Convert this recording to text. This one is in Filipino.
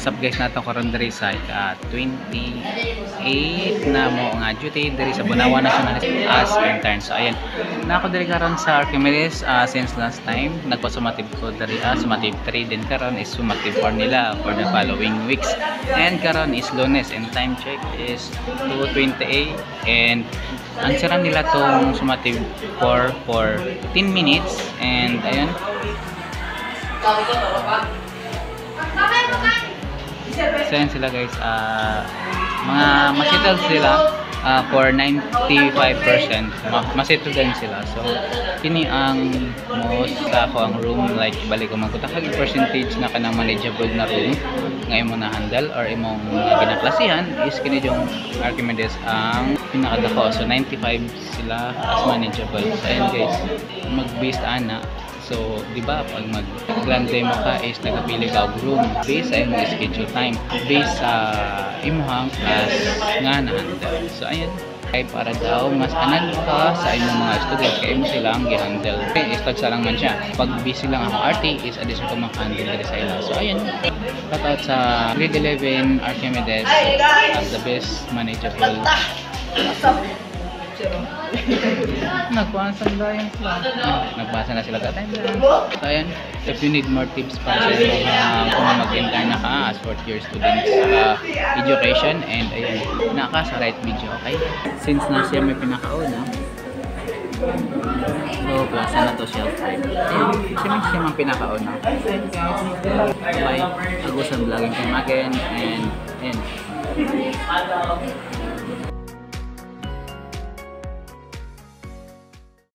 what's up guys, nato karon diri sa 28 na mo nga duty diri sa Bunawan National as intern. So ayan, na ako diri karon sa Archimedes since last time nagpasumative ko diri sumative 3, then karon is sumative 4 nila for the following weeks. And karon is Lunes and time check is 2:20 and answeran nila tong sumative 4 for 10 minutes and ayun. So yan sila guys, mga masettle sila for 95%, masettle din sila. So kini ang most sa ako ang room, like balik ko magkutakag percentage na kanang manageable na room nga imo na handle or imong ginaklasihan is kini yung Archimedes ang pinakadako. So 95 sila as manageable. So ayan guys, mag-based ana. So, di ba pag mag-grand demo ka is nagapili ka og room based sa imong schedule time, based sa imong class nga na-handle. So, ayan. Ay para daw mas anal ka sa imong mga student kay mo sila ang gi-handle. Okay, istagsa lang man siya. Pag busy lang ako RT is addition ko maka-handle diri sa ila. So, ayan. Shout out sa grade 11 Archimedes as the best manageable. Nagpasan ba yung sila? Nagbasa na sila tatay. So ayan, if you need more tips para sa inyo kung mag-intern na ka as fourth year students education, and ayan, naka sa right video, okay? Since na siya may pinakauna, so plaza na to shelf time. Ayan, siya may pinakauna. Bye, agusan vlogging time again, and ayan.